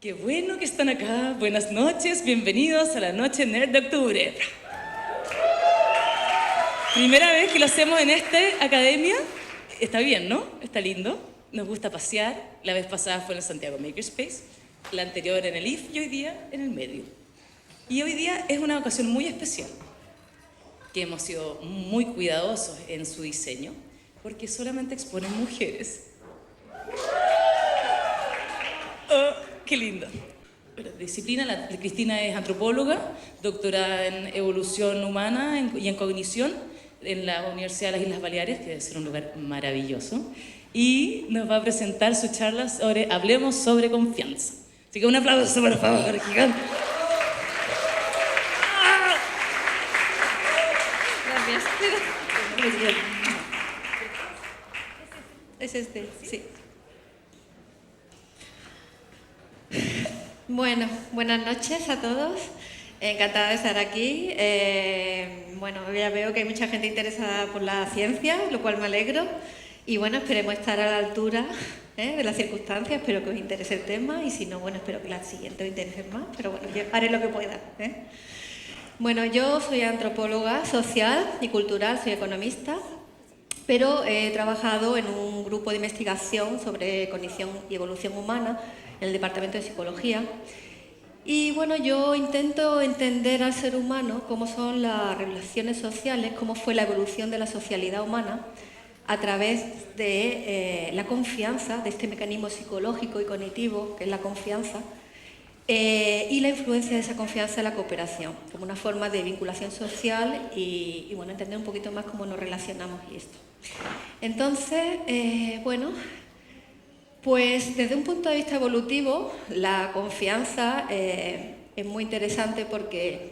Qué bueno que están acá. Buenas noches, bienvenidos a la Noche Nerd de octubre. Primera vez que lo hacemos en esta academia. Está bien, ¿no? Está lindo. Nos gusta pasear. La vez pasada fue en el Santiago Makerspace, la anterior en el IF y hoy día en el medio. Y hoy día es una ocasión muy especial, que hemos sido muy cuidadosos en su diseño, porque solamente exponen mujeres. Oh, qué lindo. Bueno, disciplina, Cristina es antropóloga, doctora en evolución humana y en cognición en la Universidad de las Islas Baleares, que debe ser un lugar maravilloso, y nos va a presentar su charla sobre Hablemos sobre confianza. Así que un aplauso, por favor, gigante. Gracias. Es este, sí. Bueno, buenas noches a todos. Encantada de estar aquí. Bueno, ya veo que hay mucha gente interesada por la ciencia, lo cual me alegro. Y bueno, esperemos estar a la altura de las circunstancias. Espero que os interese el tema y si no, bueno, espero que la siguiente os interese más. Pero bueno, yo haré lo que pueda. Bueno, yo soy antropóloga social y cultural, soy economista, pero he trabajado en un grupo de investigación sobre cognición y evolución humana en el Departamento de Psicología. Y bueno, yo intento entender al ser humano cómo son las relaciones sociales, cómo fue la evolución de la socialidad humana a través de la confianza, de este mecanismo psicológico y cognitivo que es la confianza, y la influencia de esa confianza en la cooperación, como una forma de vinculación social y bueno, entender un poquito más cómo nos relacionamos y esto. Entonces, bueno, pues desde un punto de vista evolutivo, la confianza es muy interesante porque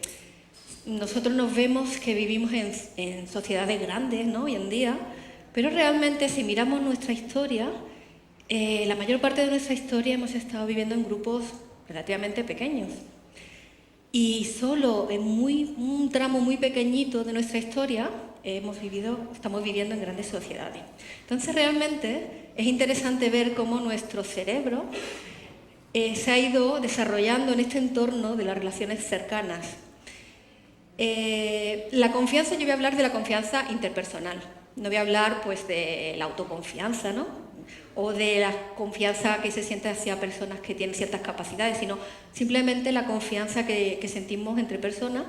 nosotros nos vemos que vivimos en sociedades grandes, ¿no?, hoy en día, pero realmente si miramos nuestra historia, la mayor parte de nuestra historia hemos estado viviendo en grupos relativamente pequeños. Y solo en un tramo muy pequeñito de nuestra historia estamos viviendo en grandes sociedades. Entonces realmente es interesante ver cómo nuestro cerebro se ha ido desarrollando en este entorno de las relaciones cercanas. La confianza, yo voy a hablar de la confianza interpersonal, no voy a hablar pues de la autoconfianza, ¿no?, o de la confianza que se siente hacia personas que tienen ciertas capacidades, sino simplemente la confianza que sentimos entre personas.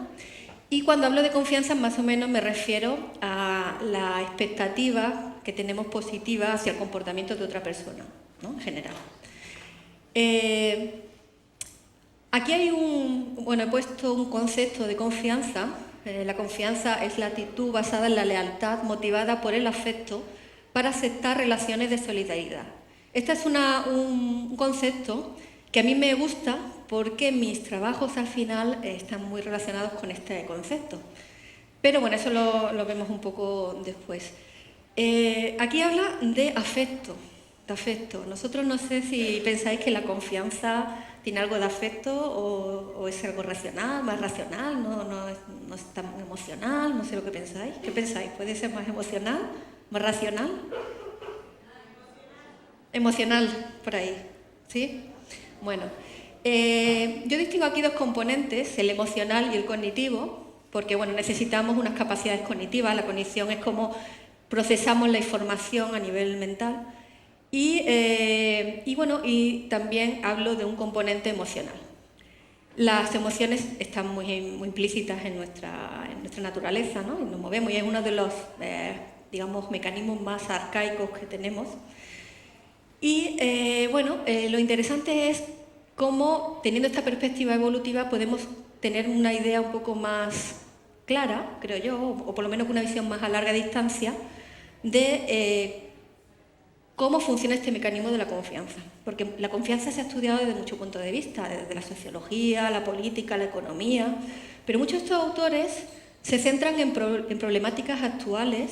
Y cuando hablo de confianza, más o menos me refiero a la expectativa que tenemos positiva hacia el comportamiento de otra persona, ¿no?, en general. Aquí hay he puesto un concepto de confianza. La confianza es la actitud basada en la lealtad, motivada por el afecto, para aceptar relaciones de solidaridad. Este es un concepto que a mí me gusta porque mis trabajos al final están muy relacionados con este concepto. Pero bueno, eso lo vemos un poco después. Aquí habla de afecto, Nosotros no sé si pensáis que la confianza tiene algo de afecto o es algo racional, más racional, no es tan emocional, no sé lo que pensáis. ¿Qué pensáis? ¿Puede ser más emocional? ¿Más racional? Emocional, por ahí, ¿sí? Bueno, yo distingo aquí dos componentes, el emocional y el cognitivo, porque bueno, necesitamos unas capacidades cognitivas, la cognición es cómo procesamos la información a nivel mental, y también hablo de un componente emocional. Las emociones están muy implícitas en nuestra naturaleza, ¿no?, y nos movemos, y es uno de los mecanismos más arcaicos que tenemos. Y lo interesante es cómo, teniendo esta perspectiva evolutiva, podemos tener una idea un poco más clara, creo yo, o por lo menos una visión más a larga distancia, de cómo funciona este mecanismo de la confianza. Porque la confianza se ha estudiado desde muchos puntos de vista, desde la sociología, la política, la economía, pero muchos de estos autores se centran en problemáticas actuales,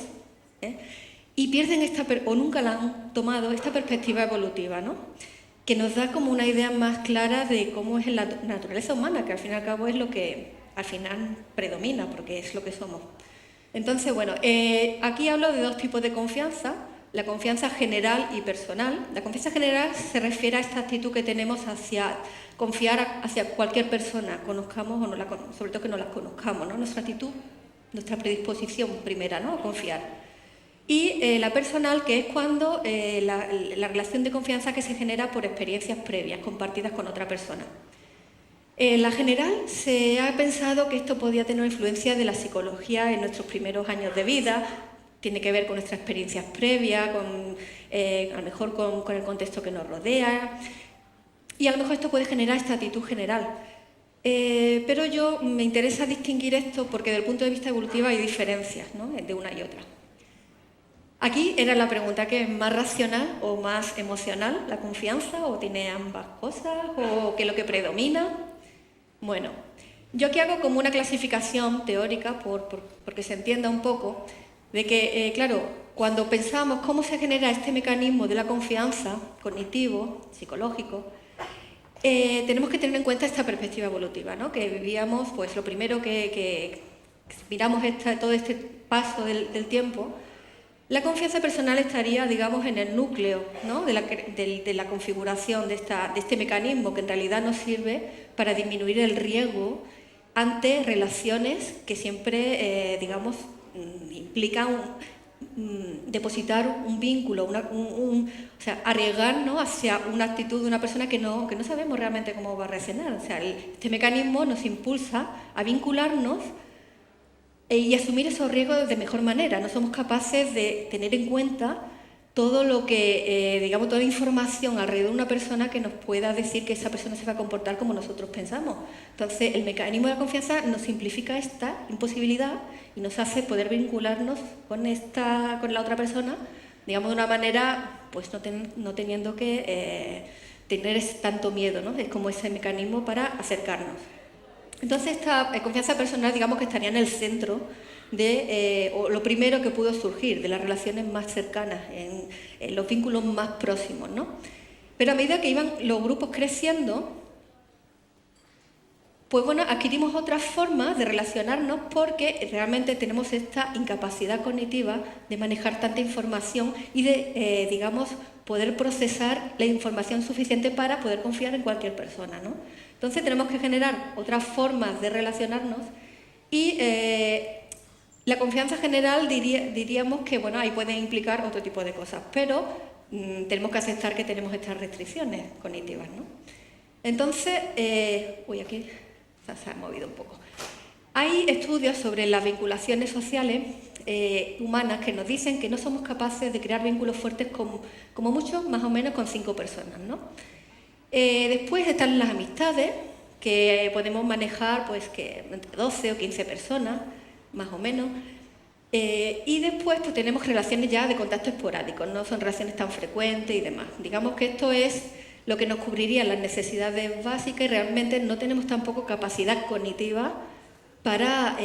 y pierden o nunca la han tomado esta perspectiva evolutiva, ¿no?, que nos da como una idea más clara de cómo es la naturaleza humana, que al fin y al cabo es lo que al final predomina, porque es lo que somos. Entonces, bueno, aquí hablo de dos tipos de confianza. la confianza general y personal. La confianza general se refiere a esta actitud que tenemos hacia confiar hacia cualquier persona, conozcamos o no la conozcamos, sobre todo que no las conozcamos, ¿no? Nuestra actitud, nuestra predisposición primera, ¿no? A confiar. Y la personal, que es cuando la relación de confianza que se genera por experiencias previas compartidas con otra persona. En la general se ha pensado que esto podía tener influencia de la psicología en nuestros primeros años de vida, tiene que ver con nuestras experiencias previas, a lo mejor con el contexto que nos rodea, y a lo mejor esto puede generar esta actitud general. Pero yo me interesa distinguir esto porque desde el punto de vista evolutivo hay diferencias, ¿no? De una y otra. Aquí era la pregunta, ¿qué es más racional o más emocional la confianza? ¿O tiene ambas cosas? ¿O qué es lo que predomina? Bueno, yo aquí hago como una clasificación teórica porque se entienda un poco de que, claro, cuando pensamos cómo se genera este mecanismo de la confianza cognitivo, psicológico, tenemos que tener en cuenta esta perspectiva evolutiva, ¿no? Que vivíamos, pues lo primero que miramos todo este paso del tiempo, la confianza personal estaría, digamos, en el núcleo, ¿no? de la configuración de este mecanismo que en realidad nos sirve para disminuir el riesgo ante relaciones que siempre, digamos, implican depositar un vínculo, o sea, arriesgarnos hacia una actitud de una persona que no sabemos realmente cómo va a reaccionar. O sea, este mecanismo nos impulsa a vincularnos y asumir esos riesgos de mejor manera. No somos capaces de tener en cuenta todo lo que, digamos, toda la información alrededor de una persona que nos pueda decir que esa persona se va a comportar como nosotros pensamos. Entonces, el mecanismo de la confianza nos simplifica esta imposibilidad y nos hace poder vincularnos con la otra persona, digamos, de una manera, pues no teniendo que tener tanto miedo, ¿no? Es como ese mecanismo para acercarnos. Entonces, esta confianza personal, digamos que estaría en el centro o lo primero que pudo surgir de las relaciones más cercanas, en los vínculos más próximos, ¿no? Pero a medida que iban los grupos creciendo, pues bueno, adquirimos otras formas de relacionarnos porque realmente tenemos esta incapacidad cognitiva de manejar tanta información y de, digamos, poder procesar la información suficiente para poder confiar en cualquier persona, ¿no? Entonces tenemos que generar otras formas de relacionarnos y la confianza general diríamos que, bueno, ahí puede implicar otro tipo de cosas, pero tenemos que aceptar que tenemos estas restricciones cognitivas, ¿no? Entonces, aquí se ha movido un poco. Hay estudios sobre las vinculaciones sociales humanas que nos dicen que no somos capaces de crear vínculos fuertes como mucho, más o menos con 5 personas, ¿no? Después están las amistades, que podemos manejar pues, que entre 12 o 15 personas, más o menos. Y después pues, tenemos relaciones ya de contacto esporádico, no son relaciones tan frecuentes y demás. Digamos que esto es lo que nos cubriría las necesidades básicas y realmente no tenemos tampoco capacidad cognitiva para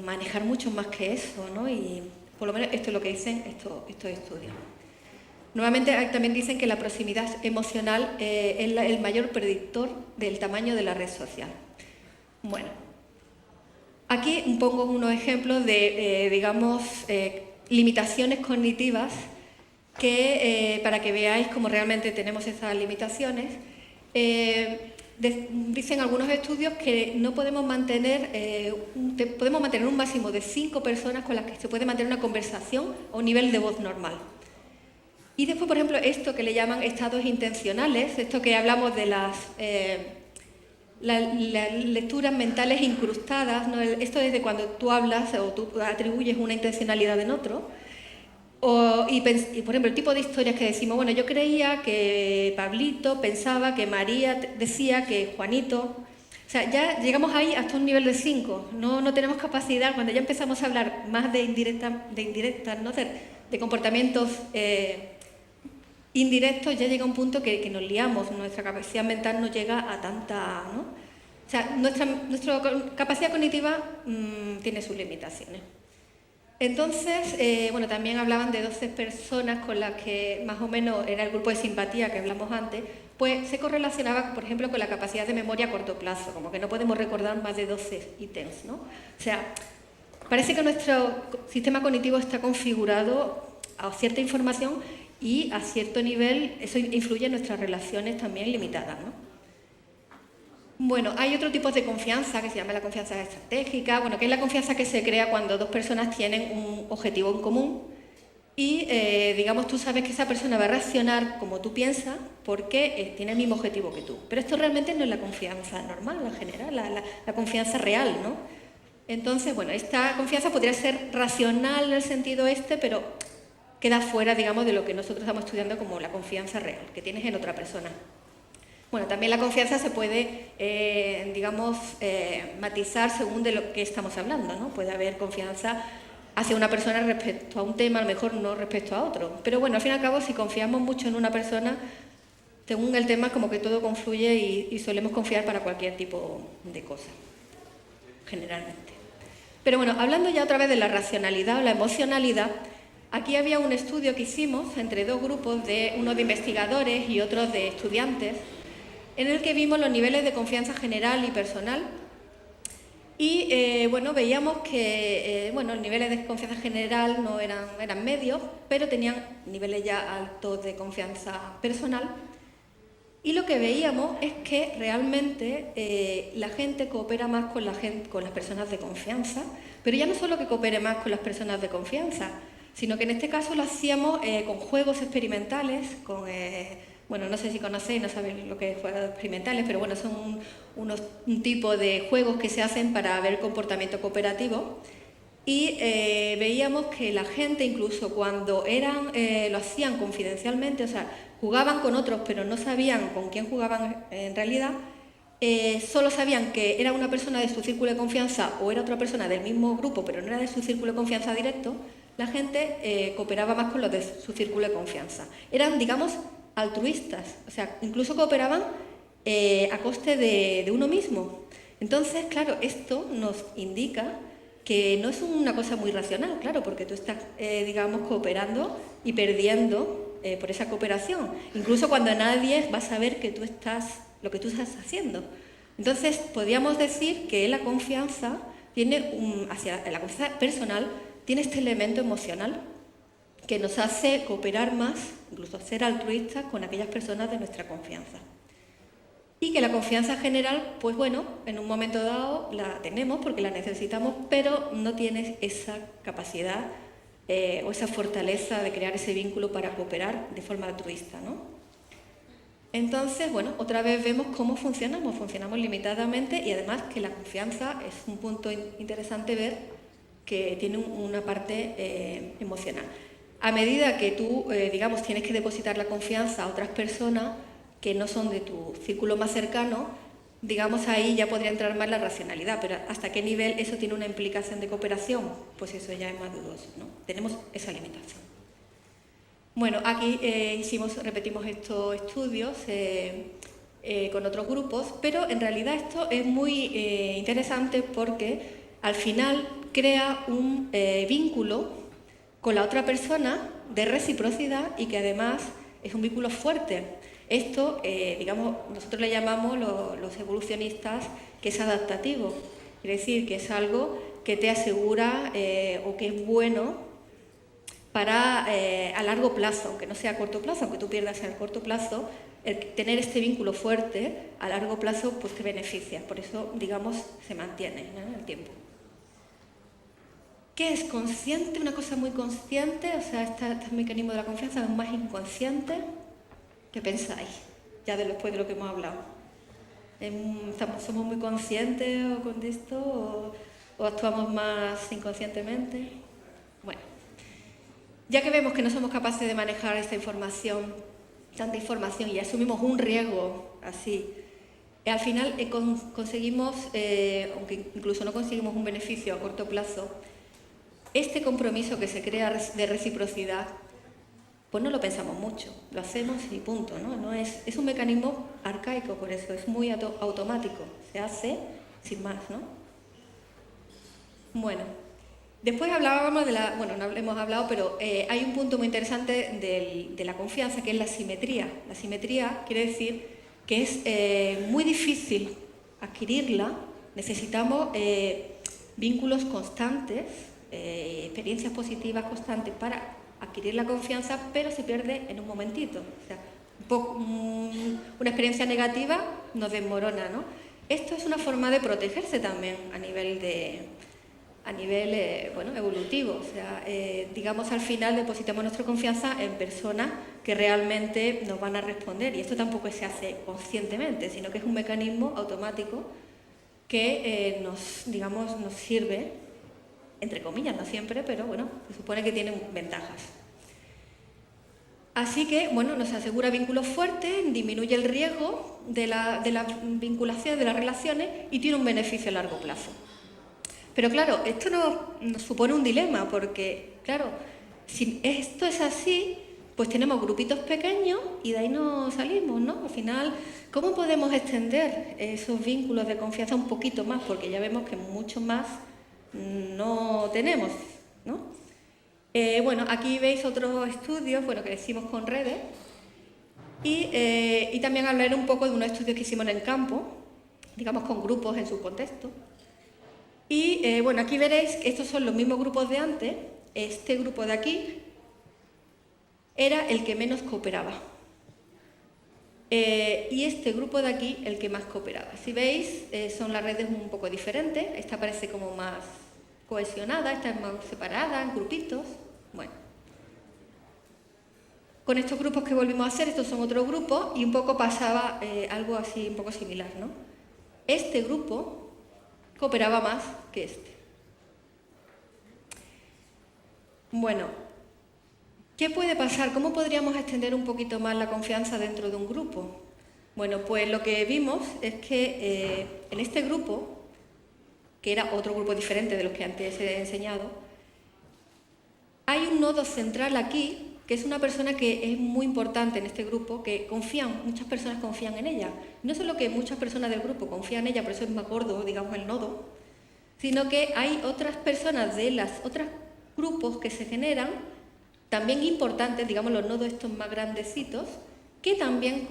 manejar mucho más que eso, ¿no? Y por lo menos esto es lo que dicen estos estudios. Nuevamente también dicen que la proximidad emocional es el mayor predictor del tamaño de la red social. Bueno, aquí pongo unos ejemplos de, digamos, limitaciones cognitivas que, para que veáis cómo realmente tenemos esas limitaciones. Dicen algunos estudios que no podemos mantener un máximo de 5 personas con las que se puede mantener una conversación a un nivel de voz normal. Y después, por ejemplo, esto que le llaman estados intencionales, esto que hablamos de las lecturas mentales incrustadas, ¿no? Esto es de cuando tú hablas o tú atribuyes una intencionalidad en otro. Y, por ejemplo, el tipo de historias que decimos, bueno, yo creía que Pablito pensaba que María decía que Juanito... O sea, ya llegamos ahí hasta un nivel de 5. No tenemos capacidad, cuando ya empezamos a hablar más de indirectas, ¿no? de comportamientos indirectos, ya llega un punto que nos liamos, nuestra capacidad mental no llega a tanta... ¿no? O sea, nuestra capacidad cognitiva tiene sus limitaciones. Entonces, bueno, también hablaban de 12 personas con las que más o menos era el grupo de simpatía que hablamos antes, pues se correlacionaba, por ejemplo, con la capacidad de memoria a corto plazo, como que no podemos recordar más de 12 ítems, ¿no? O sea, parece que nuestro sistema cognitivo está configurado a cierta información y a cierto nivel eso influye en nuestras relaciones también limitadas, ¿no? Bueno, hay otro tipo de confianza que se llama la confianza estratégica, bueno, que es la confianza que se crea cuando dos personas tienen un objetivo en común y, digamos, tú sabes que esa persona va a reaccionar como tú piensas porque tiene el mismo objetivo que tú. Pero esto realmente no es la confianza normal, la general, la confianza real, ¿no? Entonces, bueno, esta confianza podría ser racional en el sentido pero queda fuera, digamos, de lo que nosotros estamos estudiando como la confianza real, que tienes en otra persona. Bueno, también la confianza se puede, digamos, matizar según de lo que estamos hablando, ¿no? Puede haber confianza hacia una persona respecto a un tema, a lo mejor no respecto a otro. Pero bueno, al fin y al cabo, si confiamos mucho en una persona, según el tema, como que todo confluye y solemos confiar para cualquier tipo de cosa, generalmente. Pero bueno, hablando ya otra vez de la racionalidad o la emocionalidad, aquí había un estudio que hicimos entre dos grupos, uno de investigadores y otros de estudiantes, en el que vimos los niveles de confianza general y personal. Y bueno, veíamos que los niveles de confianza general no eran medios, pero tenían niveles ya altos de confianza personal. Y lo que veíamos es que realmente la gente coopera más con las personas de confianza, pero ya no solo que coopere más con las personas de confianza, sino que en este caso lo hacíamos con juegos experimentales, bueno, no sé si conocéis, no sabéis lo que es juegos experimentales, pero bueno, son un tipo de juegos que se hacen para ver comportamiento cooperativo. Y veíamos que la gente, incluso cuando lo hacían confidencialmente, o sea, jugaban con otros, pero no sabían con quién jugaban en realidad, solo sabían que era una persona de su círculo de confianza o era otra persona del mismo grupo, pero no era de su círculo de confianza directo, la gente cooperaba más con los de su círculo de confianza. Eran, digamos, altruistas, o sea, incluso cooperaban a coste de uno mismo. Entonces, claro, esto nos indica que no es una cosa muy racional, claro, porque tú estás, digamos, cooperando y perdiendo por esa cooperación, incluso cuando nadie va a saber que lo que tú estás haciendo. Entonces, podríamos decir que la confianza hacia la confianza personal tiene este elemento emocional que nos hace cooperar más, incluso ser altruistas con aquellas personas de nuestra confianza. Y que la confianza general, pues bueno, en un momento dado la tenemos porque la necesitamos, pero no tienes esa capacidad o esa fortaleza de crear ese vínculo para cooperar de forma altruista, ¿no? Entonces, bueno, otra vez vemos cómo funcionamos limitadamente y además que la confianza es un punto interesante ver que tiene una parte emocional. A medida que tú, digamos, tienes que depositar la confianza a otras personas que no son de tu círculo más cercano, digamos, ahí ya podría entrar más la racionalidad, pero ¿hasta qué nivel eso tiene una implicación de cooperación? Pues eso ya es más dudoso, ¿no? Tenemos esa limitación. Bueno, aquí repetimos estos estudios con otros grupos, pero en realidad esto es muy interesante porque al final crea un vínculo con la otra persona de reciprocidad y que además es un vínculo fuerte. Esto, digamos, nosotros le llamamos los evolucionistas que es adaptativo, es decir, que es algo que te asegura o que es bueno para a largo plazo, aunque no sea a corto plazo, aunque tú pierdas en el corto plazo, tener este vínculo fuerte a largo plazo pues te beneficia, por eso, digamos, se mantiene, ¿no?, en el tiempo. ¿Qué es consciente? Una cosa muy consciente, o sea, este mecanismo de la confianza es más inconsciente. ¿Qué pensáis? Ya después de lo que hemos hablado. ¿Somos muy conscientes con esto o actuamos más inconscientemente? Bueno, ya que vemos que no somos capaces de manejar esta información, tanta información, y asumimos un riesgo así, al final conseguimos, aunque incluso no conseguimos un beneficio a corto plazo, este compromiso que se crea de reciprocidad, pues no lo pensamos mucho, lo hacemos y punto, ¿no? Es un mecanismo arcaico, por eso es muy automático, se hace sin más, ¿no? Bueno, después hablábamos no hemos hablado, pero hay un punto muy interesante de la confianza, que es la simetría. La simetría quiere decir que es muy difícil adquirirla, necesitamos vínculos constantes, experiencias positivas constantes para adquirir la confianza, pero se pierde en un momentito. O sea, una experiencia negativa nos desmorona, ¿no? Esto es una forma de protegerse también a nivel bueno, evolutivo. O sea, digamos, al final depositamos nuestra confianza en personas que realmente nos van a responder, y esto tampoco se hace conscientemente, sino que es un mecanismo automático que nos sirve, entre comillas, no siempre, pero bueno, se supone que tiene ventajas. Así que, bueno, nos asegura vínculos fuertes, disminuye el riesgo de la vinculación, de las relaciones, y tiene un beneficio a largo plazo. Pero claro, esto nos supone un dilema, porque, claro, si esto es así, pues tenemos grupitos pequeños y de ahí no salimos, ¿no? Al final, ¿cómo podemos extender esos vínculos de confianza un poquito más? Porque ya vemos que mucho más no tenemos, ¿no? Bueno, aquí veis otros estudios, bueno, que hicimos con redes, y también hablaré un poco de unos estudios que hicimos en el campo, digamos con grupos en su contexto. Y bueno, aquí veréis que estos son los mismos grupos de antes. Este grupo de aquí era el que menos cooperaba. Y este grupo de aquí el que más cooperaba. Si veis, son las redes un poco diferentes. Esta parece como más cohesionada, esta es más separada, en grupitos. Bueno. Con estos grupos que volvimos a hacer, estos son otros grupos, y un poco pasaba algo así, un poco similar, ¿no? Este grupo cooperaba más que este. Bueno, ¿qué puede pasar? ¿Cómo podríamos extender un poquito más la confianza dentro de un grupo? Bueno, pues lo que vimos es que en este grupo, que era otro grupo diferente de los que antes he enseñado, hay un nodo central aquí, que es una persona que es muy importante en este grupo, que muchas personas confían en ella. No solo que muchas personas del grupo confían en ella, por eso es más gordo, digamos, el nodo, sino que hay otras personas de los otros grupos que se generan, también importantes, digamos, los nodos estos más grandecitos, que también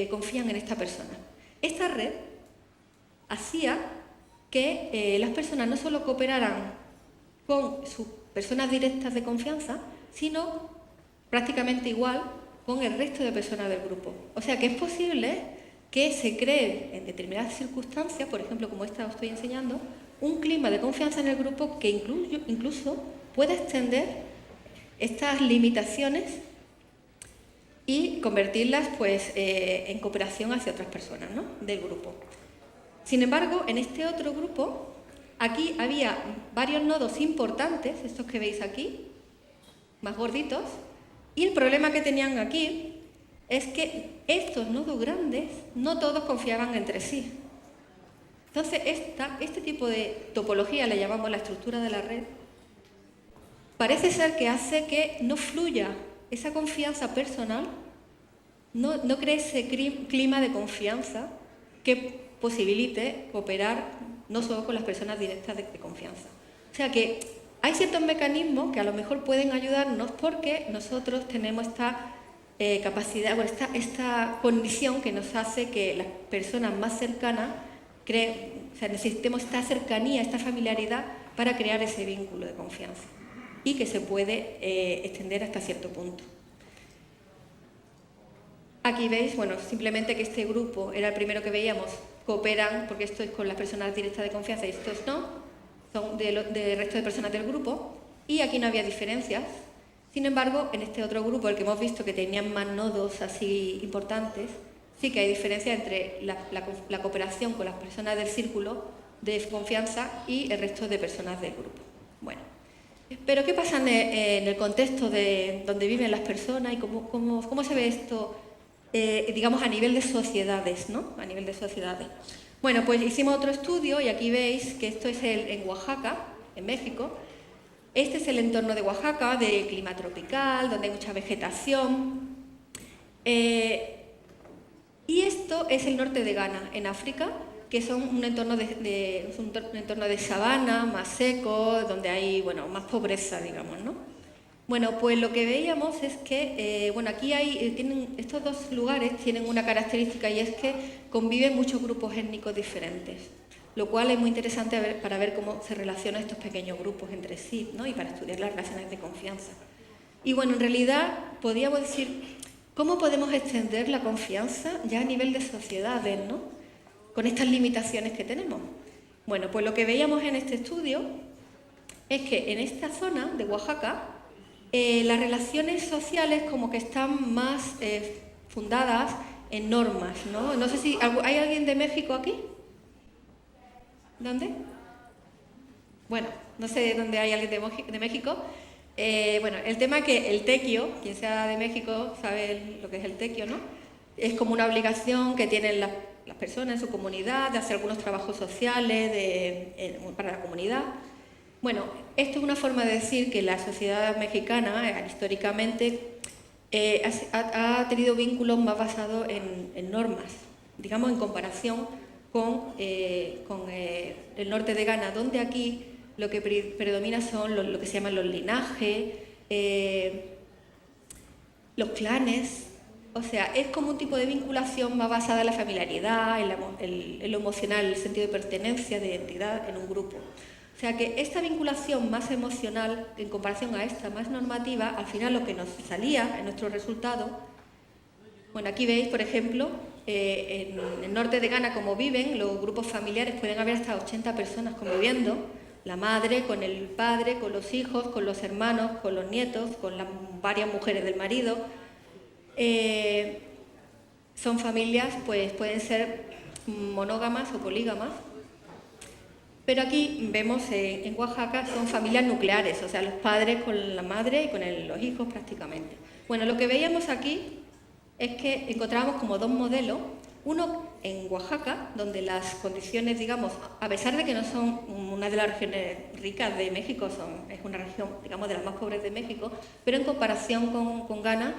confían en esta persona. Esta red hacía que las personas no solo cooperaran con sus personas directas de confianza, sino prácticamente igual con el resto de personas del grupo. O sea que es posible que se cree en determinadas circunstancias, por ejemplo, como esta os estoy enseñando, un clima de confianza en el grupo que incluso pueda extender estas limitaciones y convertirlas pues, en cooperación hacia otras personas, ¿no?, del grupo. Sin embargo, en este otro grupo, aquí había varios nodos importantes, estos que veis aquí, más gorditos, y el problema que tenían aquí es que estos nodos grandes no todos confiaban entre sí. Entonces, este tipo de topología, le llamamos la estructura de la red, parece ser que hace que no fluya esa confianza personal, no cree ese clima de confianza que posibilite cooperar no solo con las personas directas de confianza. O sea que hay ciertos mecanismos que a lo mejor pueden ayudarnos porque nosotros tenemos esta capacidad, bueno, esta condición que nos hace que las personas más cercanas necesitemos esta cercanía, esta familiaridad para crear ese vínculo de confianza y que se puede extender hasta cierto punto. Aquí veis, bueno, simplemente que este grupo era el primero que veíamos, cooperan, porque esto es con las personas directas de confianza y estos no, son del resto de personas del grupo, y aquí no había diferencias. Sin embargo, en este otro grupo, el que hemos visto que tenían más nodos así importantes, sí que hay diferencia entre la cooperación con las personas del círculo de confianza y el resto de personas del grupo. Bueno, pero ¿qué pasa en el contexto de donde viven las personas y cómo se ve esto, digamos, a nivel de sociedades, ¿no? A nivel de sociedades. Bueno, pues hicimos otro estudio y aquí veis que esto es en Oaxaca, en México. Este es el entorno de Oaxaca, de clima tropical, donde hay mucha vegetación. Y esto es el norte de Ghana, en África, que son un entorno de sabana, más seco, donde hay, bueno, más pobreza, digamos, ¿no? Bueno, pues lo que veíamos es que, bueno, aquí estos dos lugares tienen una característica y es que conviven muchos grupos étnicos diferentes, lo cual es muy interesante para ver cómo se relacionan estos pequeños grupos entre sí, ¿no?, y para estudiar las relaciones de confianza. Y bueno, en realidad podríamos decir, ¿cómo podemos extender la confianza ya a nivel de sociedades, ¿no? Con estas limitaciones que tenemos. Bueno, pues lo que veíamos en este estudio es que en esta zona de Oaxaca las relaciones sociales como que están más fundadas en normas, ¿no? No sé si ¿hay alguien de México aquí? ¿Dónde? Bueno, no sé dónde hay alguien de México. Bueno, el tema es que el tequio, quien sea de México sabe lo que es el tequio, ¿no? Es como una obligación que tienen las personas en su comunidad de hacer algunos trabajos sociales para la comunidad. Bueno, esto es una forma de decir que la sociedad mexicana históricamente ha tenido vínculos más basados en normas, digamos en comparación con el norte de Ghana, donde aquí lo que predomina son lo que se llaman los linajes, los clanes. O sea, es como un tipo de vinculación más basada en la familiaridad, en lo emocional, el sentido de pertenencia, de identidad en un grupo. O sea que esta vinculación más emocional, en comparación a esta más normativa, al final lo que nos salía en nuestro resultado, bueno, aquí veis, por ejemplo, en el norte de Ghana, como viven, los grupos familiares pueden haber hasta 80 personas conviviendo, la madre con el padre, con los hijos, con los hermanos, con los nietos, con las varias mujeres del marido. Son familias, pues pueden ser monógamas o polígamas, pero aquí vemos en Oaxaca son familias nucleares, o sea, los padres con la madre y con los hijos prácticamente. Bueno, lo que veíamos aquí es que encontrábamos como dos modelos, uno en Oaxaca, donde las condiciones, digamos, a pesar de que no son una de las regiones ricas de México, es una región, digamos, de las más pobres de México, pero en comparación con Ghana,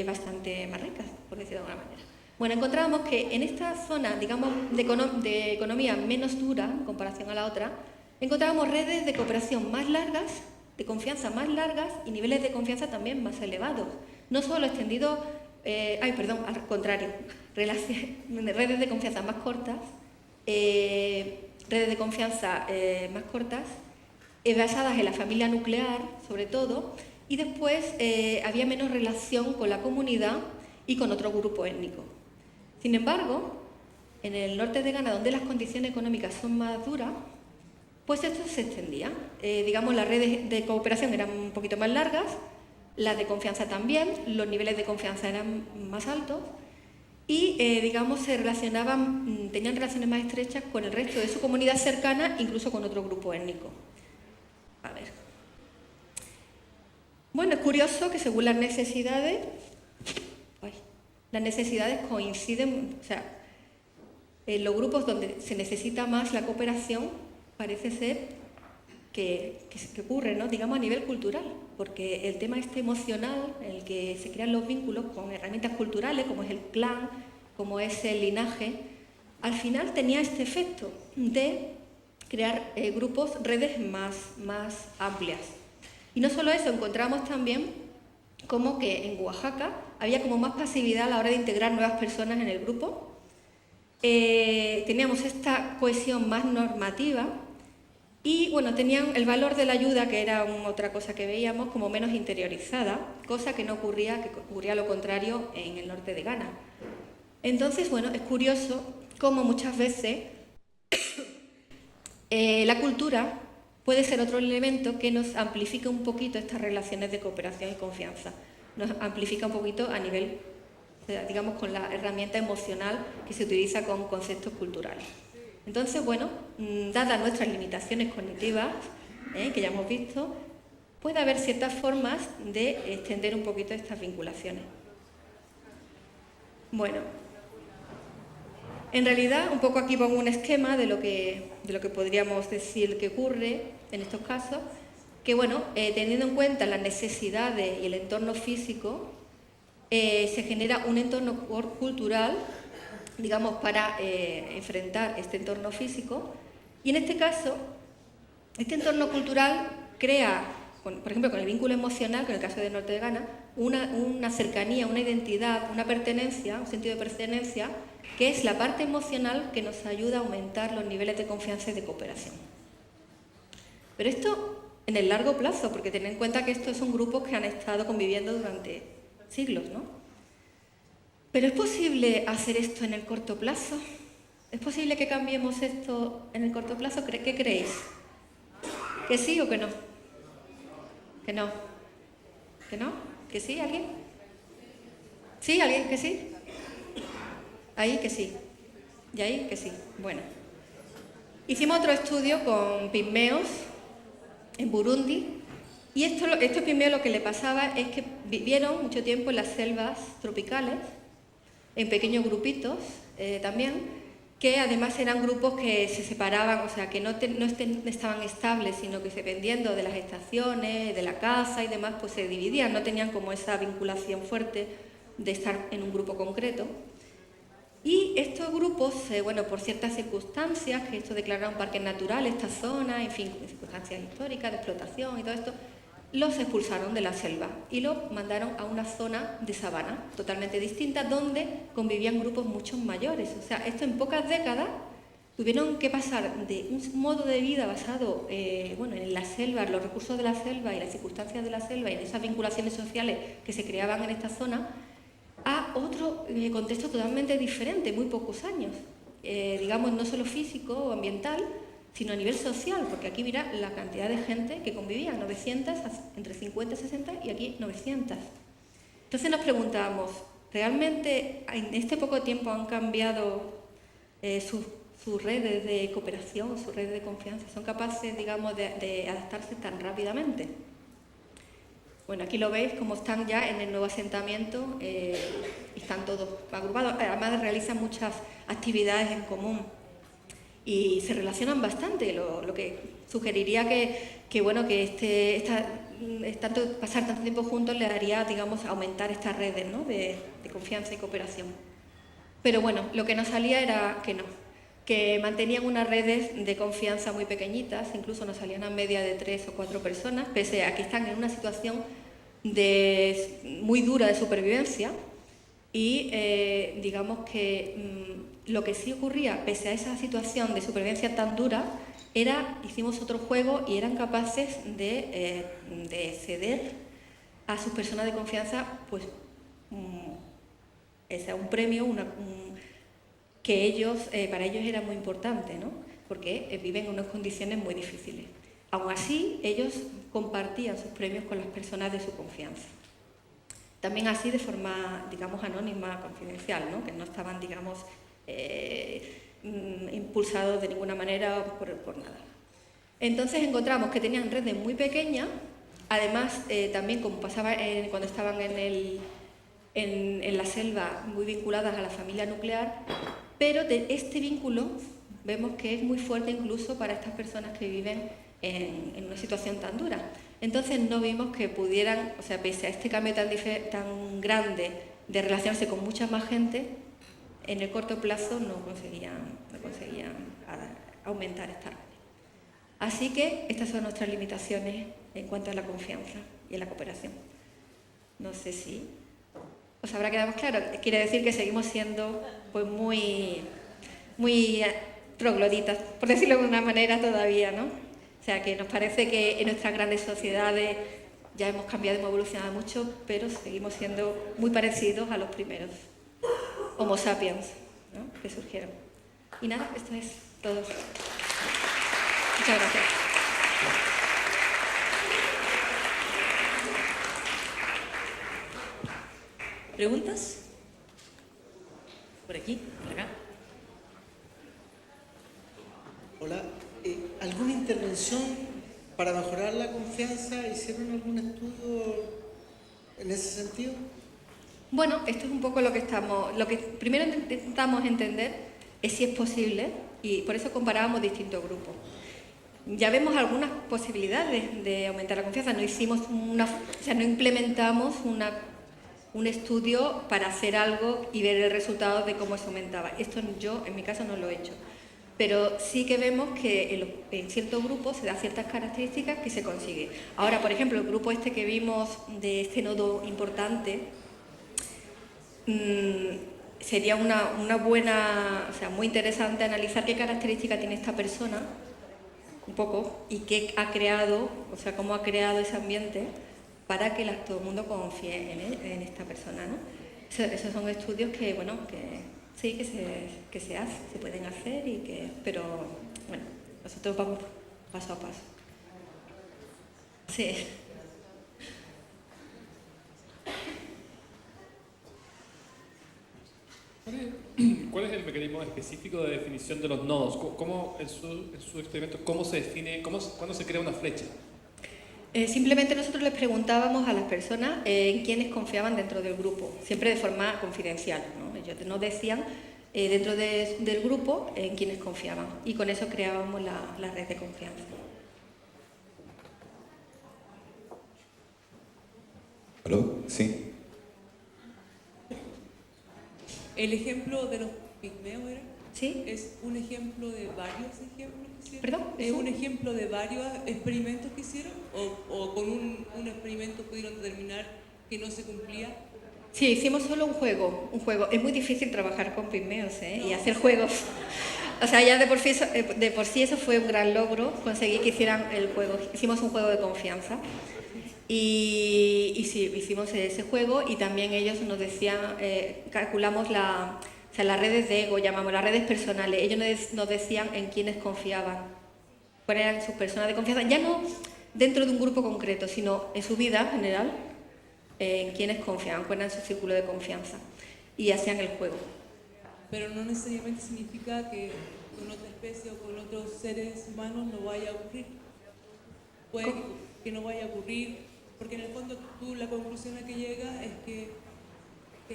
bastante más ricas, por decirlo de alguna manera. Bueno, encontrábamos que en esta zona, digamos, de economía menos dura en comparación a la otra, encontrábamos redes de cooperación más largas, de confianza más largas y niveles de confianza también más elevados. No solo extendido, al contrario, redes de confianza más cortas, redes de confianza más cortas, basadas en la familia nuclear, sobre todo, y después había menos relación con la comunidad y con otro grupo étnico. Sin embargo, en el norte de Ghana, donde las condiciones económicas son más duras, pues esto se extendía. Digamos, las redes de cooperación eran un poquito más largas, las de confianza también, los niveles de confianza eran más altos y, digamos, tenían relaciones más estrechas con el resto de su comunidad cercana, incluso con otro grupo étnico. A ver. Bueno, es curioso que según las necesidades coinciden, o sea, en los grupos donde se necesita más la cooperación parece ser que ocurre, ¿no? Digamos a nivel cultural, porque el tema emocional, en el que se crean los vínculos con herramientas culturales, como es el clan, como es el linaje, al final tenía este efecto de crear redes más amplias. Y no solo eso, encontramos también como que en Oaxaca había como más pasividad a la hora de integrar nuevas personas en el grupo. Teníamos esta cohesión más normativa y, bueno, tenían el valor de la ayuda, que era otra cosa que veíamos, como menos interiorizada, cosa que no ocurría, que ocurría lo contrario en el norte de Ghana. Entonces, bueno, es curioso cómo muchas veces la cultura puede ser otro elemento que nos amplifica un poquito estas relaciones de cooperación y confianza. Nos amplifica un poquito a nivel, digamos, con la herramienta emocional que se utiliza con conceptos culturales. Entonces, bueno, dadas nuestras limitaciones cognitivas, que ya hemos visto, puede haber ciertas formas de extender un poquito estas vinculaciones. Bueno, en realidad, un poco aquí pongo un esquema de lo que podríamos decir que ocurre en estos casos, que, bueno, teniendo en cuenta las necesidades y el entorno físico, se genera un entorno cultural, digamos, para enfrentar este entorno físico, y en este caso, este entorno cultural crea, por ejemplo, con el vínculo emocional, que en el caso del norte de Ghana, una cercanía, una identidad, una pertenencia, un sentido de pertenencia, que es la parte emocional que nos ayuda a aumentar los niveles de confianza y de cooperación. Pero esto en el largo plazo, porque tened en cuenta que estos son grupos que han estado conviviendo durante siglos, ¿no? Pero ¿es posible hacer esto en el corto plazo? ¿Es posible que cambiemos esto en el corto plazo? ¿Qué creéis? ¿Que sí o que no? ¿Que no? ¿Que no? ¿Que sí? ¿Alguien? ¿Sí? ¿Alguien que sí? Ahí que sí. ¿Y ahí que sí? Bueno. Hicimos otro estudio con pigmeos en Burundi y estos pigmeos lo que le pasaba es que vivieron mucho tiempo en las selvas tropicales, en pequeños grupitos también, que además eran grupos que se separaban, o sea, que no estaban estables, sino que dependiendo de las estaciones, de la caza y demás, pues se dividían, no tenían como esa vinculación fuerte de estar en un grupo concreto. Y estos grupos, bueno, por ciertas circunstancias, que esto declaraba un parque natural, esta zona, en fin, circunstancias históricas de explotación y todo esto, los expulsaron de la selva y los mandaron a una zona de sabana totalmente distinta donde convivían grupos mucho mayores. O sea, esto en pocas décadas tuvieron que pasar de un modo de vida basado bueno, en la selva, en los recursos de la selva y las circunstancias de la selva y en esas vinculaciones sociales que se creaban en esta zona a otro contexto totalmente diferente, muy pocos años. Digamos, no solo físico o ambiental, sino a nivel social, porque aquí mira la cantidad de gente que convivía, 900, entre 50 y 60, y aquí 900. Entonces nos preguntábamos, ¿realmente en este poco tiempo han cambiado sus redes de cooperación, sus redes de confianza? ¿Son capaces, digamos, de adaptarse tan rápidamente? Bueno, aquí lo veis, como están ya en el nuevo asentamiento y están todos agrupados. Además realizan muchas actividades en común y se relacionan bastante, lo que sugeriría que bueno, que pasar tanto tiempo juntos le haría, digamos, aumentar estas redes, ¿no?, de confianza y cooperación. Pero bueno, lo que nos salía era que no, que mantenían unas redes de confianza muy pequeñitas, incluso nos salían a media de 3 o 4 personas, pese a que están en una situación muy dura de supervivencia y digamos que lo que sí ocurría, pese a esa situación de supervivencia tan dura, hicimos otro juego y eran capaces de ceder a sus personas de confianza, pues, un premio, que para ellos era muy importante, ¿no?, porque viven en unas condiciones muy difíciles. Aún así, ellos compartían sus premios con las personas de su confianza. También así de forma, digamos, anónima, confidencial, ¿no?, que no estaban, digamos, impulsados de ninguna manera por nada. Entonces encontramos que tenían redes muy pequeñas, además también como pasaba cuando estaban en la selva, muy vinculadas a la familia nuclear, pero de este vínculo vemos que es muy fuerte incluso para estas personas que viven en una situación tan dura. Entonces no vimos que pudieran, o sea, pese a este cambio tan grande de relacionarse con mucha más gente, en el corto plazo no conseguían aumentar esta red. Así que estas son nuestras limitaciones en cuanto a la confianza y a la cooperación. No sé si os habrá quedado más claro. Quiere decir que seguimos siendo pues muy trogloditas, por decirlo de una manera todavía, ¿no? O sea, que nos parece que en nuestras grandes sociedades ya hemos cambiado, hemos evolucionado mucho, pero seguimos siendo muy parecidos a los primeros Homo sapiens, ¿no?, que surgieron. Y nada, esto es todo. Muchas gracias. ¿Preguntas? ¿Por aquí? ¿Por acá? Hola. ¿Alguna intervención para mejorar la confianza? ¿Hicieron algún estudio en ese sentido? Bueno, esto es un poco lo que primero intentamos entender es si es posible, y por eso comparábamos distintos grupos. Ya vemos algunas posibilidades de aumentar la confianza. No implementamos un estudio para hacer algo y ver el resultado de cómo se aumentaba. Esto yo, en mi caso, no lo he hecho. Pero sí que vemos que en ciertos grupos se da ciertas características que se consigue. Ahora, por ejemplo, el grupo este que vimos de este nodo importante, sería una buena, o sea, muy interesante analizar qué características tiene esta persona un poco, y qué ha creado, o sea, cómo ha creado ese ambiente para que todo el mundo confíe en esta persona, ¿no? Esos son estudios que, bueno, que sí, que se pueden hacer, pero, bueno, nosotros vamos paso a paso. Sí. ¿Cuál es el mecanismo específico de definición de los nodos? ¿Cómo en su experimento, cómo se define, cuándo se crea una flecha? Simplemente nosotros les preguntábamos a las personas en quiénes confiaban dentro del grupo, siempre de forma confidencial, ¿no? Ellos nos decían dentro del grupo en quiénes confiaban, y con eso creábamos la red de confianza. ¿Aló? Sí. El ejemplo de los pigmeos, ¿era? ¿Sí? ¿Es un ejemplo de varios ejemplos que hicieron? ¿Perdón? ¿Es un ejemplo de varios experimentos que hicieron? ¿O con un experimento pudieron determinar que no se cumplía? Sí, hicimos solo un juego. Es muy difícil trabajar con pigmeos, y hacer juegos. O sea, ya de por sí eso fue un gran logro, conseguir que hicieran el juego. Hicimos un juego de confianza. Y sí, hicimos ese juego, y también ellos nos decían, calculamos las redes de ego, llamamos las redes personales. Ellos nos decían en quiénes confiaban, cuáles eran sus personas de confianza, ya no dentro de un grupo concreto, sino en su vida en general, en quiénes confiaban, cuál era su círculo de confianza, y hacían el juego. Pero no necesariamente significa que con otra especie o con otros seres humanos no vaya a ocurrir. Puede que no vaya a ocurrir, porque en el fondo tú la conclusión a que llegas es que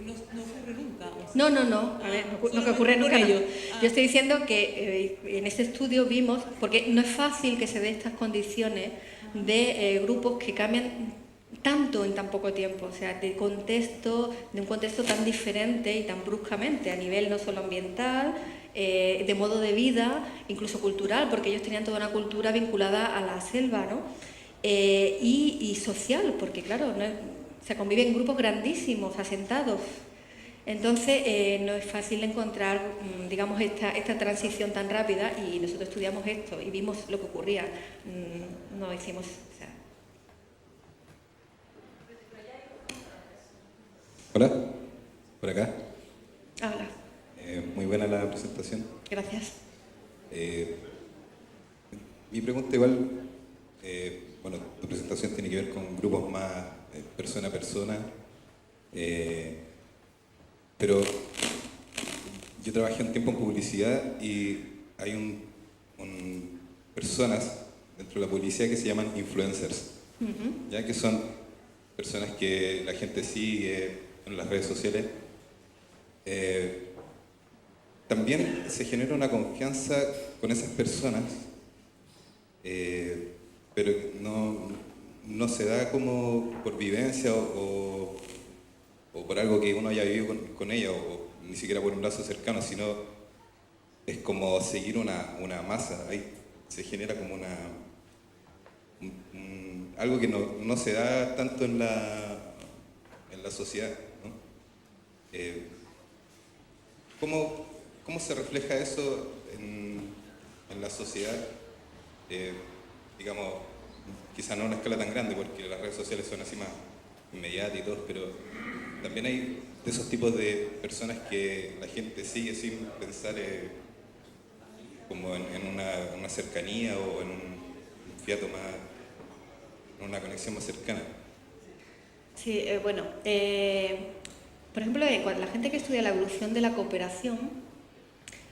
no ocurre nunca. O sea, No, a ver, no que ocurre nunca. No. Yo estoy diciendo que en ese estudio vimos, porque no es fácil que se den estas condiciones de grupos que cambian tanto en tan poco tiempo, o sea, de un contexto tan diferente y tan bruscamente, a nivel no solo ambiental, de modo de vida, incluso cultural, porque ellos tenían toda una cultura vinculada a la selva, ¿no? Y social, porque claro, se conviven grupos grandísimos, asentados. Entonces no es fácil encontrar, digamos, esta transición tan rápida, y nosotros estudiamos esto y vimos lo que ocurría. No hicimos... O sea. Hola, por acá. Hola. Muy buena la presentación. Gracias. Mi pregunta igual, bueno, tu presentación tiene que ver con grupos más persona a persona, pero yo trabajé un tiempo en publicidad, y hay personas dentro de la publicidad que se llaman influencers, ya que son personas que la gente sigue en las redes sociales. También se genera una confianza con esas personas, pero no se da como por vivencia o por algo que uno haya vivido con ella, o ni siquiera por un lazo cercano, sino es como seguir una masa. Ahí se genera como algo que no se da tanto en la sociedad, ¿no? ¿Cómo se refleja eso en la sociedad? Digamos, quizás no a una escala tan grande, porque las redes sociales son así más inmediatas y todo, pero también hay de esos tipos de personas que la gente sigue sin pensar como en una cercanía o en un fiato más, en una conexión más cercana. Sí, bueno, por ejemplo, la gente que estudia la evolución de la cooperación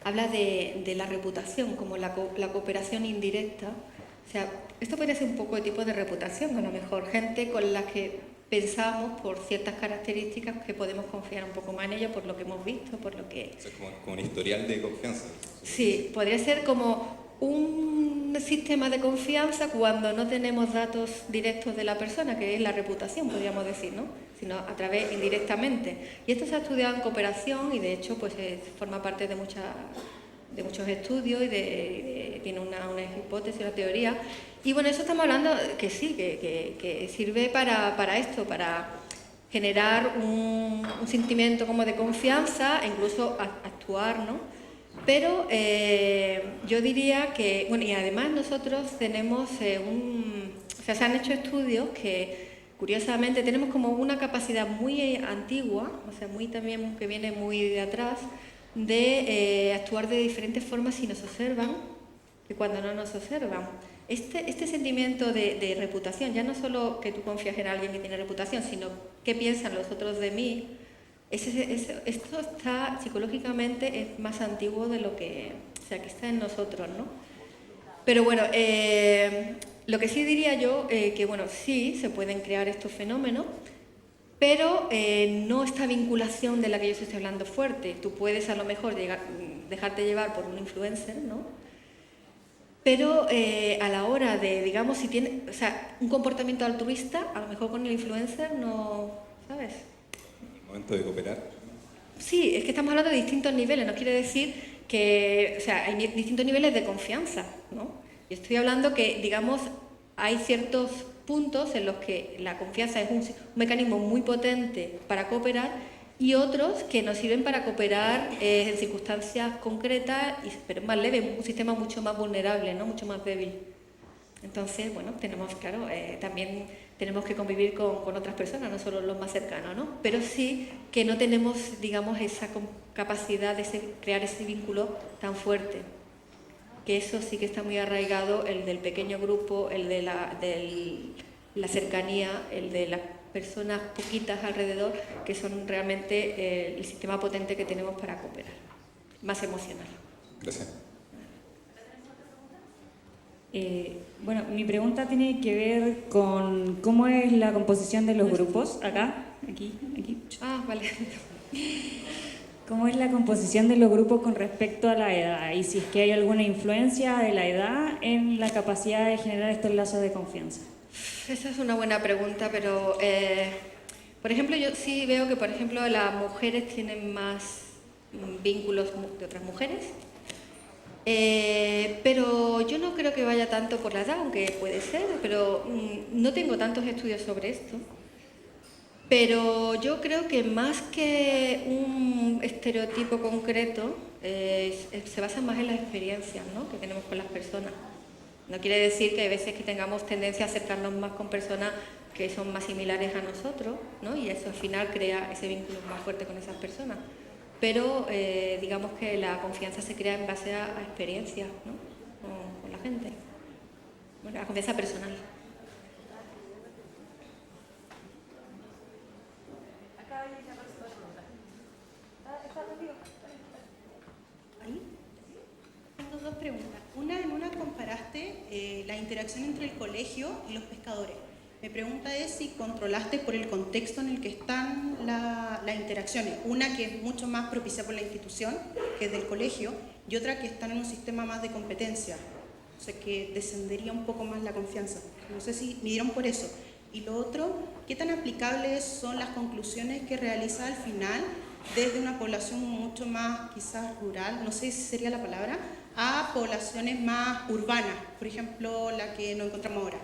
habla de la reputación como la cooperación indirecta. O sea, esto podría ser un poco de tipo de reputación, a lo mejor gente con la que pensamos por ciertas características que podemos confiar un poco más en ellos por lo que hemos visto, por lo que... O sea, como un historial de confianza. Sí, podría ser como un sistema de confianza cuando no tenemos datos directos de la persona, que es la reputación, podríamos decir, ¿no? Sino a través indirectamente. Y esto se ha estudiado en cooperación, y de hecho pues forma parte de muchos estudios, y tiene una hipótesis, una teoría. Y bueno, eso estamos hablando que sí, que sirve para esto, para generar un sentimiento como de confianza, e incluso actuar, ¿no? Pero yo diría que, bueno, y además nosotros tenemos o sea, se han hecho estudios que curiosamente tenemos como una capacidad muy antigua, o sea, muy también que viene muy de atrás, de actuar de diferentes formas si nos observan que cuando no nos observan. Este sentimiento de reputación, ya no solo que tú confías en alguien que tiene reputación, sino qué piensan los otros de mí, esto está psicológicamente es más antiguo de lo que, o sea, que está en nosotros, ¿no? Pero bueno, lo que sí diría yo, que bueno, sí se pueden crear estos fenómenos, pero no esta vinculación de la que yo estoy hablando fuerte. Tú puedes a lo mejor dejarte llevar por un influencer, ¿no? Pero a la hora de, digamos, si tiene, o sea, un comportamiento altruista, a lo mejor con el influencer no, ¿sabes? Momento de cooperar. Sí, es que estamos hablando de distintos niveles, no quiere decir que, o sea, hay distintos niveles de confianza, ¿no? Yo estoy hablando que, digamos, hay ciertos puntos en los que la confianza es un mecanismo muy potente para cooperar y otros que nos sirven para cooperar en circunstancias concretas, pero más leve, un sistema mucho más vulnerable, ¿no? Mucho más débil. Entonces, bueno, tenemos, claro, también tenemos que convivir con otras personas, no solo los más cercanos, ¿no? Pero sí que no tenemos, digamos, esa capacidad de crear ese vínculo tan fuerte. Que eso sí que está muy arraigado, el del pequeño grupo, el de la cercanía, el de las personas poquitas alrededor, que son realmente el sistema potente que tenemos para cooperar, más emocional. Gracias. Bueno, mi pregunta tiene que ver con cómo es la composición de los grupos, acá, aquí. Ah, vale. ¿Cómo es la composición de los grupos con respecto a la edad? Y si es que hay alguna influencia de la edad en la capacidad de generar estos lazos de confianza. Esa es una buena pregunta, pero por ejemplo, yo sí veo que, por ejemplo, las mujeres tienen más vínculos de otras mujeres. Pero yo no creo que vaya tanto por la edad, aunque puede ser, pero no tengo tantos estudios sobre esto. Pero yo creo que más que un estereotipo concreto, se basa más en las experiencias, ¿no?, que tenemos con las personas. No quiere decir que hay veces que tengamos tendencia a acercarnos más con personas que son más similares a nosotros, ¿no?, y eso al final crea ese vínculo más fuerte con esas personas. Pero digamos que la confianza se crea en base a experiencias, ¿no?, con la gente. Bueno, la confianza personal. ¿Ahí? Tengo dos preguntas. En una comparaste la interacción entre el colegio y los pescadores. Mi pregunta es si controlaste por el contexto en el que están las interacciones. Una que es mucho más propicia por la institución, que es del colegio, y otra que están en un sistema más de competencia. O sea, que descendería un poco más la confianza. No sé si midieron por eso. Y lo otro, ¿qué tan aplicables son las conclusiones que realiza al final desde una población mucho más quizás rural, no sé si sería la palabra, a poblaciones más urbanas, por ejemplo, la que nos encontramos ahora?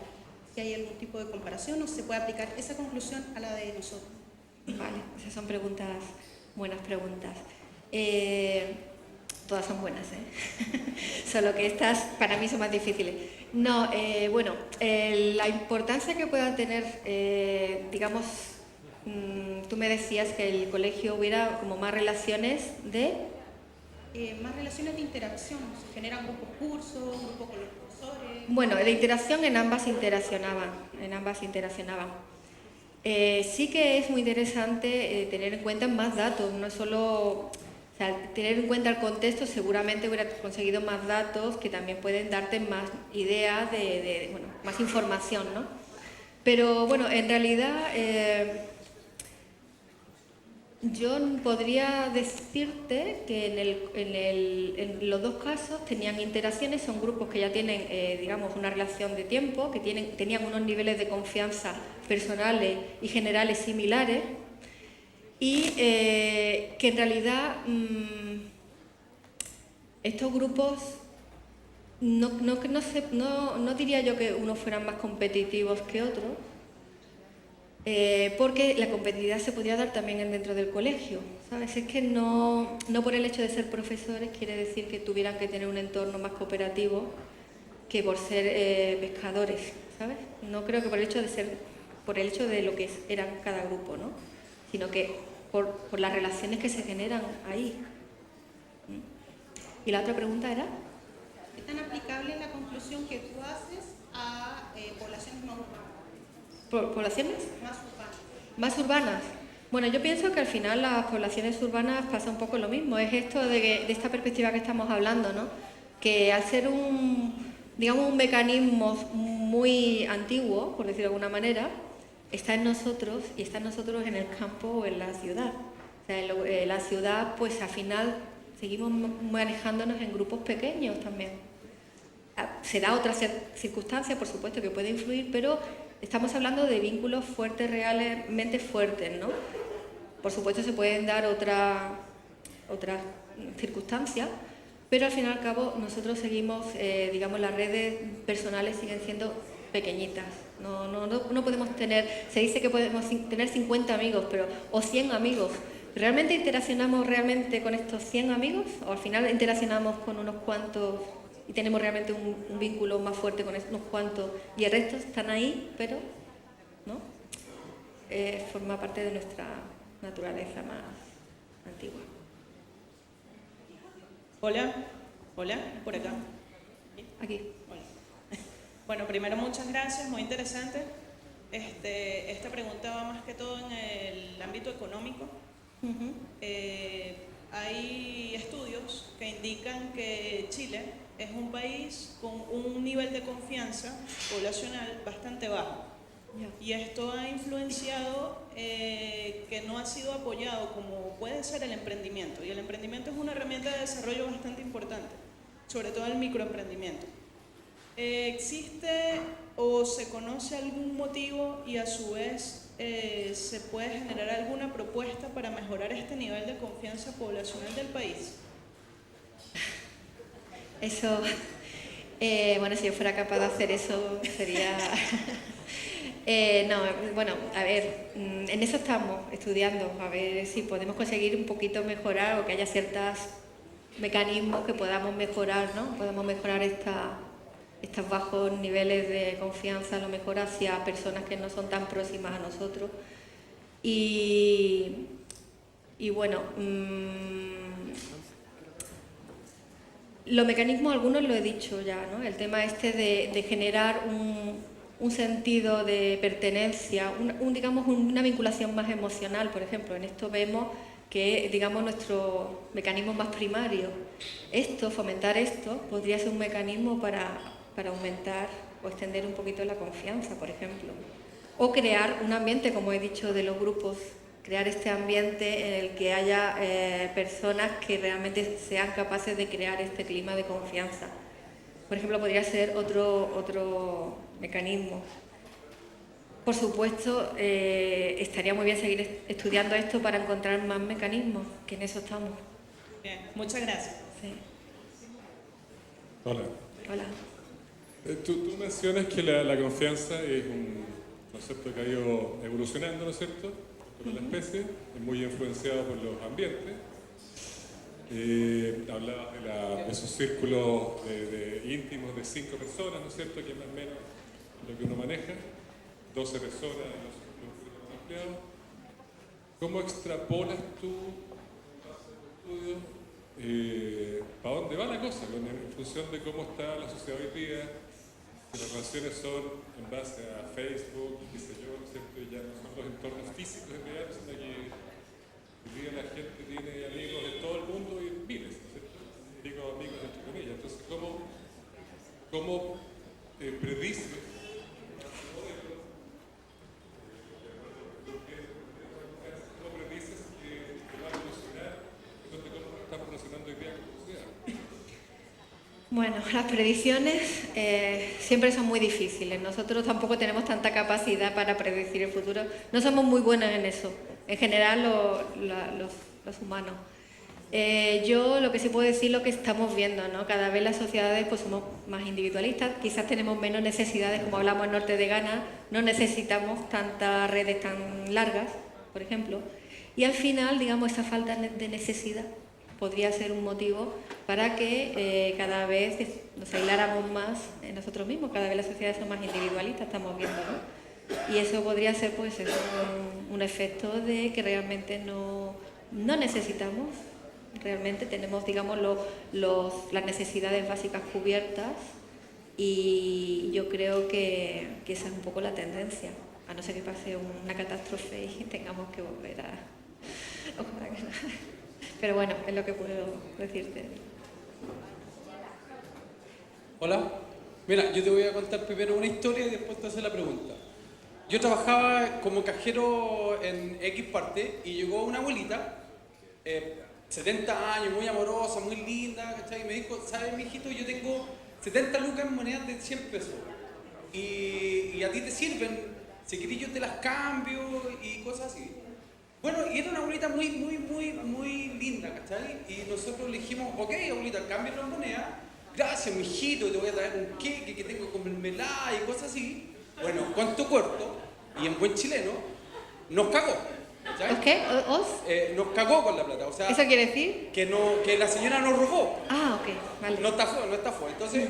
Si hay algún tipo de comparación o se puede aplicar esa conclusión a la de nosotros. Vale, esas son preguntas, buenas preguntas. Todas son buenas, solo que estas para mí son más difíciles. No, bueno, la importancia que puedan tener, digamos, tú me decías que el colegio hubiera como más relaciones de... Más relaciones de interacción, se generan grupos cursos, grupos con los profesores. Bueno, de interacción en ambas interaccionaban. Sí que es muy interesante tener en cuenta más datos, no solo... O sea, tener en cuenta el contexto, seguramente hubiera conseguido más datos que también pueden darte más ideas, bueno, más información, ¿no? Pero bueno, en realidad yo podría decirte que en los dos casos tenían interacciones, son grupos que ya tienen, digamos, una relación de tiempo, que tenían unos niveles de confianza personales y generales similares, y que en realidad estos grupos no diría yo que unos fueran más competitivos que otros, porque la competitividad se podría dar también dentro del colegio. O ¿sabes? Es que no por el hecho de ser profesores quiere decir que tuvieran que tener un entorno más cooperativo que por ser pescadores, ¿sabes? No creo que por el hecho de lo que eran cada grupo, ¿no? Sino que por las relaciones que se generan ahí. ¿Y la otra pregunta era? ¿Es tan aplicable la conclusión que tú haces a poblaciones más urbanas? ¿Poblaciones? Más urbanas. ¿Más urbanas? Bueno, yo pienso que al final las poblaciones urbanas pasa un poco lo mismo. Es esto de esta perspectiva que estamos hablando, ¿no? Que al ser un mecanismo muy antiguo, por decirlo de alguna manera, está en nosotros y está en nosotros en el campo o en la ciudad. O sea, en la ciudad, pues al final seguimos manejándonos en grupos pequeños también. Se da otra circunstancia, por supuesto, que puede influir, pero estamos hablando de vínculos fuertes, realmente fuertes, ¿no? Por supuesto se pueden dar otras circunstancias, pero al fin y al cabo nosotros seguimos, las redes personales siguen siendo pequeñitas. No podemos tener, se dice que podemos tener 50 amigos, o 100 amigos. ¿Realmente interaccionamos con estos 100 amigos? ¿O al final interaccionamos con unos cuantos y tenemos realmente un vínculo más fuerte con unos cuantos y el resto están ahí, pero no? Forma parte de nuestra naturaleza más antigua. Hola, por acá. Aquí. Hola. Bueno, primero muchas gracias, muy interesante. Esta pregunta va más que todo en el ámbito económico. Hay estudios que indican que Chile es un país con un nivel de confianza poblacional bastante bajo. Y esto ha influenciado que no ha sido apoyado como puede ser el emprendimiento. Y el emprendimiento es una herramienta de desarrollo bastante importante, sobre todo el microemprendimiento. ¿Existe o se conoce algún motivo y a su vez se puede generar alguna propuesta para mejorar este nivel de confianza poblacional del país? Eso, si yo fuera capaz de hacer eso sería... en eso estamos estudiando, a ver si podemos conseguir un poquito mejorar o que haya ciertos mecanismos que podamos mejorar, ¿no? Podemos mejorar estos bajos niveles de confianza, a lo mejor hacia personas que no son tan próximas a nosotros. Los mecanismos, algunos lo he dicho ya, ¿no? El tema de generar un sentido de pertenencia, una vinculación más emocional, por ejemplo. En esto vemos que, nuestro mecanismo más primario. Fomentar esto, podría ser un mecanismo para aumentar o extender un poquito la confianza, por ejemplo. O crear un ambiente, como he dicho, de los grupos, crear este ambiente en el que haya personas que realmente sean capaces de crear este clima de confianza. Por ejemplo, podría ser otro mecanismo. Por supuesto, estaría muy bien seguir estudiando esto para encontrar más mecanismos, que en eso estamos. Bien, muchas gracias. Sí. Hola. Hola. Tú mencionas que la confianza es un concepto que ha ido evolucionando, ¿no es cierto?, con la especie, es muy influenciado por los ambientes. Hablabas de esos círculos íntimos de 5 personas, ¿no es cierto?, que es más o menos lo que uno maneja, 12 personas en los círculos ampliados. ¿Cómo extrapolas tú estudio? ¿Para dónde va la cosa? En función de cómo está la sociedad hoy día, si las relaciones son en base a Facebook, qué sé yo, ¿no es cierto? Y ya no son los entornos físicos inmediatos, sino que hoy día la gente tiene amigos de todo el mundo y miles, ¿no es cierto? Digo amigos entre comillas. Entonces, ¿cómo predices que va a evolucionar? Entonces, ¿cómo estamos relacionando hoy día con la sociedad? Bueno, las predicciones siempre son muy difíciles. Nosotros tampoco tenemos tanta capacidad para predecir el futuro. No somos muy buenos en eso, en general los humanos. Yo lo que sí puedo decir lo que estamos viendo, ¿no? Cada vez las sociedades pues somos más individualistas, quizás tenemos menos necesidades, como hablamos en Norte de Ghana, no necesitamos tantas redes tan largas, por ejemplo. Y al final, digamos, esa falta de necesidad podría ser un motivo para que cada vez nos aisláramos más en nosotros mismos, cada vez las sociedades son más individualistas, estamos viendo, ¿no? Y eso podría ser pues eso, un efecto de que realmente no necesitamos, realmente tenemos, digamos, las necesidades básicas cubiertas, y yo creo que esa es un poco la tendencia, a no ser que pase una catástrofe y tengamos que volver a... Ojalá que no. Pero bueno, es lo que puedo decirte. Hola. Mira, yo te voy a contar primero una historia y después te hacer la pregunta. Yo trabajaba como cajero en X parte y llegó una abuelita, 70 años, muy amorosa, muy linda, ¿cachai? Y me dijo, ¿sabes, mijito? Yo tengo 70 lucas en monedas de 100 pesos y a ti te sirven, si querés yo te las cambio y cosas así. Bueno, y era una abuelita muy linda, ¿cachai? Y nosotros le dijimos, ok, abuelita, cambia las monedas, gracias, mijito, te voy a traer un queque que tengo con mermelada y cosas así. Bueno, cuánto corto, y en buen chileno, nos cagó. ¿Sabes? ¿Qué? Nos cagó con la plata, o sea... ¿Eso quiere decir? Que la señora nos robó. Ah, ok, vale. No estafó. Entonces,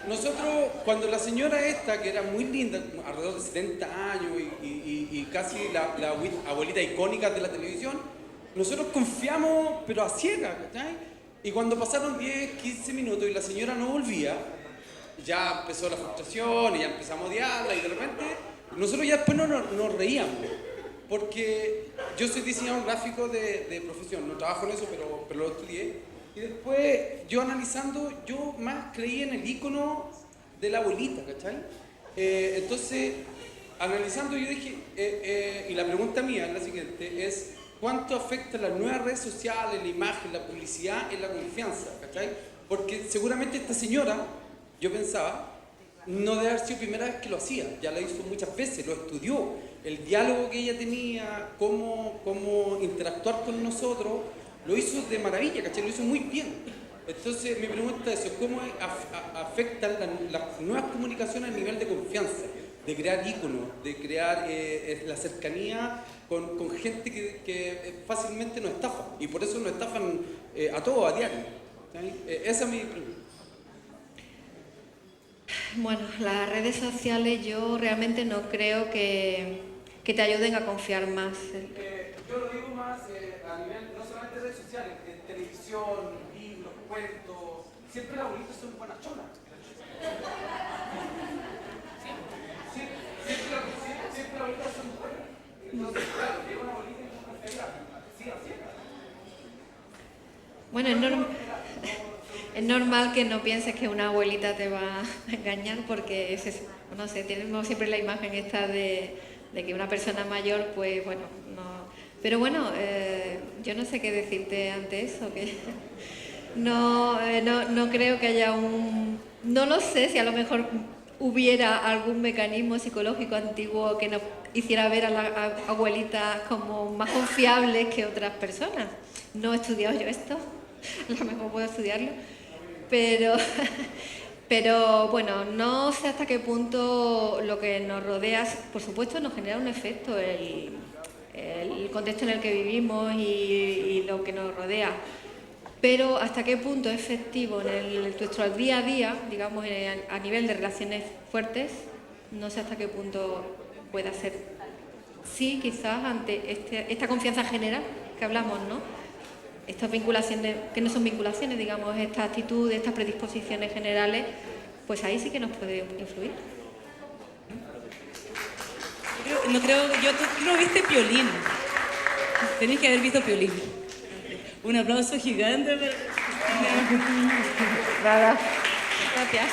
nosotros, cuando la señora esta, que era muy linda, alrededor de 70 años y casi la abuelita icónica de la televisión, nosotros confiamos, pero a ciegas, ¿cachai? Y cuando pasaron 10, 15 minutos y la señora no volvía, ya empezó la frustración y ya empezamos a odiarla y de repente nosotros ya después nos reíamos. Porque yo soy diseñador gráfico de profesión, no trabajo en eso, pero lo estudié. Y después, yo analizando, yo más creí en el ícono de la abuelita, ¿cachai? Entonces, analizando, yo dije, y la pregunta mía es la siguiente, es ¿cuánto afecta las nuevas redes sociales, la imagen, la publicidad en la confianza, ¿cachai? Porque seguramente esta señora, yo pensaba, no debe haber sido primera vez que lo hacía, ya lo hizo muchas veces, lo estudió. El diálogo que ella tenía, cómo interactuar con nosotros, lo hizo de maravilla, ¿cachai? Lo hizo muy bien. Entonces, mi pregunta es, ¿cómo afectan las nuevas comunicaciones a nivel de confianza? De crear íconos, de crear la cercanía con gente que fácilmente nos estafa. Y por eso nos estafan a todos, a diario. Esa es mi pregunta. Bueno, las redes sociales yo realmente no creo que te ayuden a confiar más. Yo lo digo más a nivel, no solamente de redes sociales, de televisión, libros, cuentos, siempre las abuelitas son buenas cholas. Siempre las abuelitas son buenas. Entonces, claro, llega una abuelita y una fea, sí, así. Bueno, es normal que no pienses que una abuelita te va a engañar porque no sé, tenemos siempre la imagen esta de que una persona mayor, pues bueno, no. Pero bueno, yo no sé qué decirte ante eso, que no creo que haya no lo sé si a lo mejor hubiera algún mecanismo psicológico antiguo que nos hiciera ver a las abuelitas como más confiables que otras personas. No he estudiado yo esto, a lo mejor puedo estudiarlo, pero bueno, no sé hasta qué punto lo que nos rodea, por supuesto, nos genera un efecto, el contexto en el que vivimos y lo que nos rodea, pero hasta qué punto es efectivo en nuestro día a día, digamos, a nivel de relaciones fuertes, no sé hasta qué punto puede ser. Sí, quizás ante esta confianza general que hablamos, ¿no? Estas vinculaciones, que no son vinculaciones, digamos, esta actitud, estas predisposiciones generales, pues ahí sí que nos puede influir. Tú no viste Piolín. Tenés que haber visto Piolín. Un aplauso gigante. Nada. Gracias.